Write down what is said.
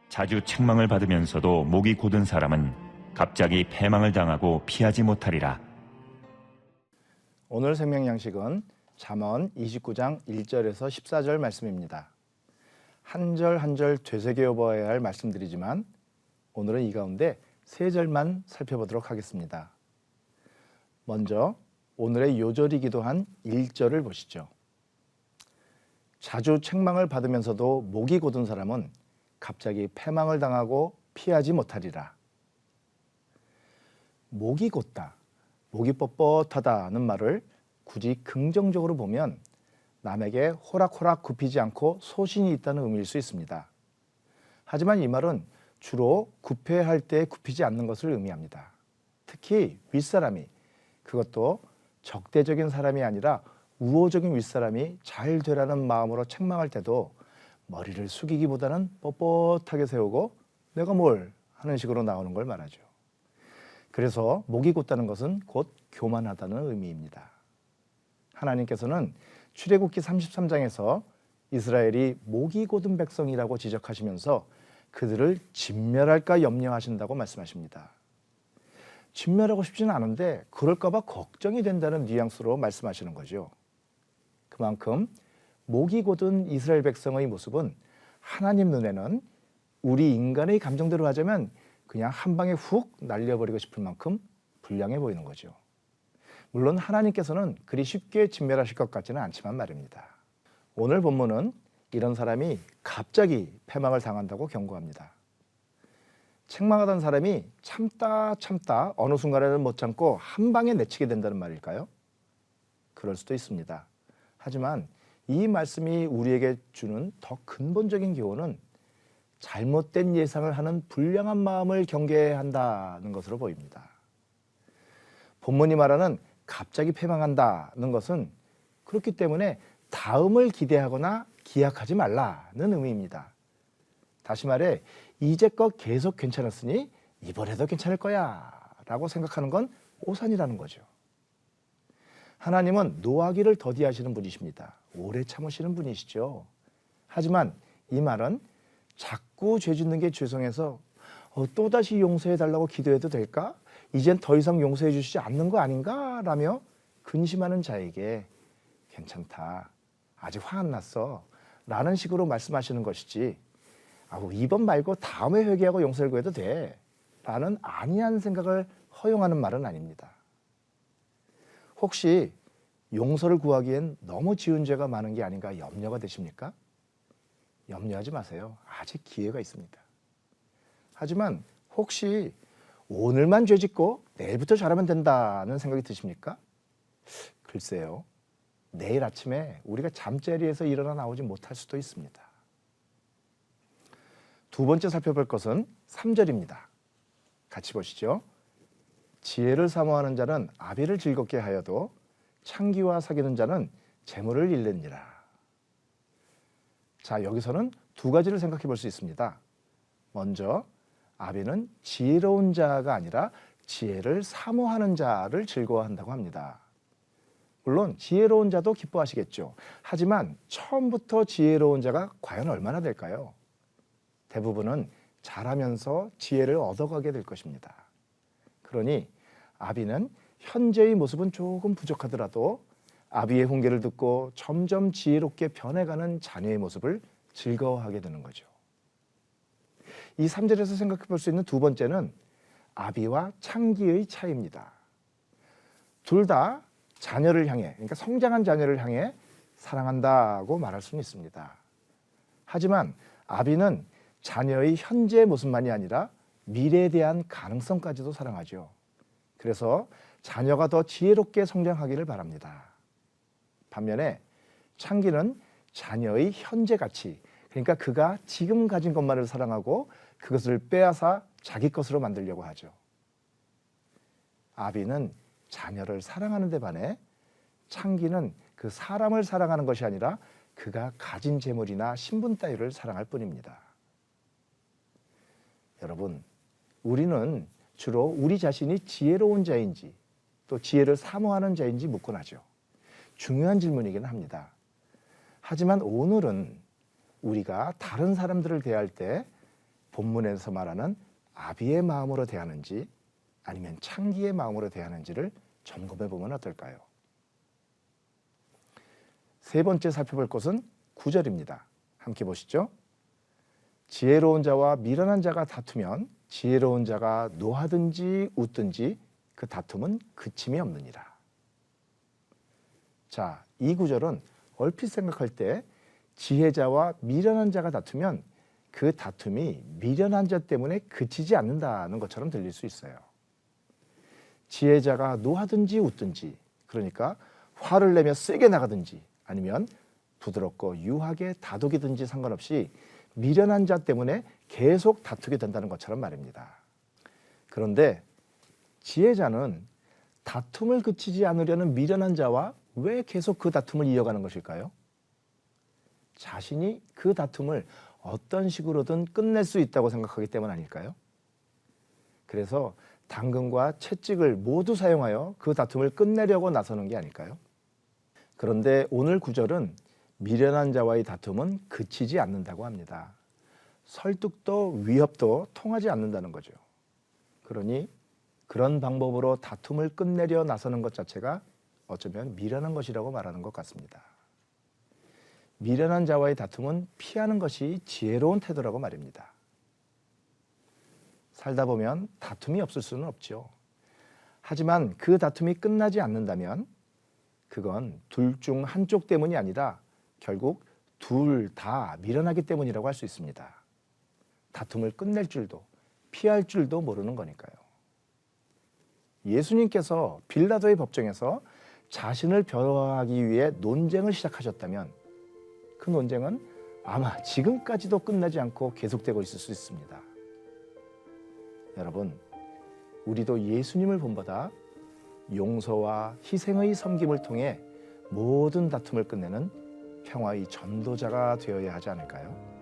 자주 책망을 받으면서도 목이 곧은 사람은 갑자기 패망을 당하고 피하지 못하리라. 오늘 생명양식은 잠언 29장 1절에서 14절 말씀입니다. 한 절 한 절 되새겨 보아야 할 말씀들이지만 오늘은 이 가운데 세 절만 살펴보도록 하겠습니다. 먼저 오늘의 요절이기도 한 1절을 보시죠. 자주 책망을 받으면서도 목이 곧은 사람은 갑자기 패망을 당하고 피하지 못하리라. 목이 곧다, 목이 뻣뻣하다는 말을 굳이 긍정적으로 보면 남에게 호락호락 굽히지 않고 소신이 있다는 의미일 수 있습니다. 하지만 이 말은 주로 구패할 때 굽히지 않는 것을 의미합니다. 특히 윗사람이, 그것도 적대적인 사람이 아니라 우호적인 윗사람이 잘 되라는 마음으로 책망할 때도 머리를 숙이기보다는 뻣뻣하게 세우고 내가 뭘 하는 식으로 나오는 걸 말하죠. 그래서 목이 곧다는 것은 곧 교만하다는 의미입니다. 하나님께서는 출애굽기 33장에서 이스라엘이 목이 곧은 백성이라고 지적하시면서 그들을 진멸할까 염려하신다고 말씀하십니다. 진멸하고 싶지는 않은데 그럴까 봐 걱정이 된다는 뉘앙스로 말씀하시는 거죠. 그만큼 목이 곧은 이스라엘 백성의 모습은 하나님 눈에는 우리 인간의 감정대로 하자면 그냥 한 방에 훅 날려버리고 싶을 만큼 불량해 보이는 거죠. 물론 하나님께서는 그리 쉽게 진멸하실 것 같지는 않지만 말입니다. 오늘 본문은 이런 사람이 갑자기 패망을 당한다고 경고합니다. 책망하던 사람이 참다 어느 순간에는 못 참고 한 방에 내치게 된다는 말일까요? 그럴 수도 있습니다. 하지만 이 말씀이 우리에게 주는 더 근본적인 교훈은 잘못된 예상을 하는 불량한 마음을 경계해야 한다는 것으로 보입니다. 본문이 말하는 갑자기 패망한다는 것은 그렇기 때문에 다음을 기대하거나 기약하지 말라는 의미입니다. 다시 말해 이제껏 계속 괜찮았으니 이번에도 괜찮을 거야 라고 생각하는 건 오산이라는 거죠. 하나님은 노하기를 더디하시는 분이십니다. 오래 참으시는 분이시죠. 하지만 이 말은 자꾸 죄 짓는 게 죄송해서 또다시 용서해 달라고 기도해도 될까? 이젠 더 이상 용서해 주시지 않는 거 아닌가? 라며 근심하는 자에게 괜찮다, 아직 화 안 났어 라는 식으로 말씀하시는 것이지 이번 말고 다음에 회개하고 용서를 구해도 돼 라는 안이한 생각을 허용하는 말은 아닙니다. 혹시 용서를 구하기엔 너무 지은 죄가 많은 게 아닌가 염려가 되십니까? 염려하지 마세요. 아직 기회가 있습니다. 하지만 혹시 오늘만 죄 짓고 내일부터 잘하면 된다는 생각이 드십니까? 글쎄요. 내일 아침에 우리가 잠자리에서 일어나 나오지 못할 수도 있습니다. 두 번째 살펴볼 것은 3절입니다. 같이 보시죠. 지혜를 사모하는 자는 아비를 즐겁게 하여도 창기와 사귀는 자는 재물을 잃느니라. 자, 여기서는 두 가지를 생각해 볼 수 있습니다. 먼저 아비는 지혜로운 자가 아니라 지혜를 사모하는 자를 즐거워한다고 합니다. 물론 지혜로운 자도 기뻐하시겠죠. 하지만 처음부터 지혜로운 자가 과연 얼마나 될까요? 대부분은 잘하면서 지혜를 얻어가게 될 것입니다. 그러니 아비는 현재의 모습은 조금 부족하더라도 아비의 훈계를 듣고 점점 지혜롭게 변해가는 자녀의 모습을 즐거워하게 되는 거죠. 이 3절에서 생각해 볼 수 있는 두 번째는 아비와 창기의 차이입니다. 둘 다 자녀를 향해, 그러니까 성장한 자녀를 향해 사랑한다고 말할 수는 있습니다. 하지만 아비는 자녀의 현재 모습만이 아니라 미래에 대한 가능성까지도 사랑하죠. 그래서 자녀가 더 지혜롭게 성장하기를 바랍니다. 반면에 창기는 자녀의 현재 가치, 그러니까 그가 지금 가진 것만을 사랑하고 그것을 빼앗아 자기 것으로 만들려고 하죠. 아비는 자녀를 사랑하는 데 반해 창기는 그 사람을 사랑하는 것이 아니라 그가 가진 재물이나 신분 따위를 사랑할 뿐입니다. 여러분, 우리는 주로 우리 자신이 지혜로운 자인지 또 지혜를 사모하는 자인지 묻곤 하죠. 중요한 질문이긴 합니다. 하지만 오늘은 우리가 다른 사람들을 대할 때 본문에서 말하는 아비의 마음으로 대하는지 아니면 창기의 마음으로 대하는지를 점검해 보면 어떨까요? 세 번째 살펴볼 것은 9절입니다. 함께 보시죠. 지혜로운 자와 미련한 자가 다투면 지혜로운 자가 노하든지 웃든지 그 다툼은 그침이 없느니라. 자, 이 구절은 얼핏 생각할 때 지혜자와 미련한 자가 다투면 그 다툼이 미련한 자 때문에 그치지 않는다는 것처럼 들릴 수 있어요. 지혜자가 노하든지 웃든지, 그러니까 화를 내며 세게 나가든지 아니면 부드럽고 유하게 다독이든지 상관없이 미련한 자 때문에 계속 다투게 된다는 것처럼 말입니다. 그런데 지혜자는 다툼을 그치지 않으려는 미련한 자와 왜 계속 그 다툼을 이어가는 것일까요? 자신이 그 다툼을 어떤 식으로든 끝낼 수 있다고 생각하기 때문 아닐까요? 그래서 당근과 채찍을 모두 사용하여 그 다툼을 끝내려고 나서는 게 아닐까요? 그런데 오늘 구절은 미련한 자와의 다툼은 그치지 않는다고 합니다. 설득도 위협도 통하지 않는다는 거죠. 그러니 그런 방법으로 다툼을 끝내려 나서는 것 자체가 어쩌면 미련한 것이라고 말하는 것 같습니다. 미련한 자와의 다툼은 피하는 것이 지혜로운 태도라고 말입니다. 살다 보면 다툼이 없을 수는 없죠. 하지만 그 다툼이 끝나지 않는다면 그건 둘 중 한쪽 때문이 아니라 결국 둘 다 미련하기 때문이라고 할 수 있습니다. 다툼을 끝낼 줄도 피할 줄도 모르는 거니까요. 예수님께서 빌라도의 법정에서 자신을 변호하기 위해 논쟁을 시작하셨다면 그 논쟁은 아마 지금까지도 끝나지 않고 계속되고 있을 수 있습니다. 여러분, 우리도 예수님을 본받아 용서와 희생의 섬김을 통해 모든 다툼을 끝내는 평화의 전도자가 되어야 하지 않을까요?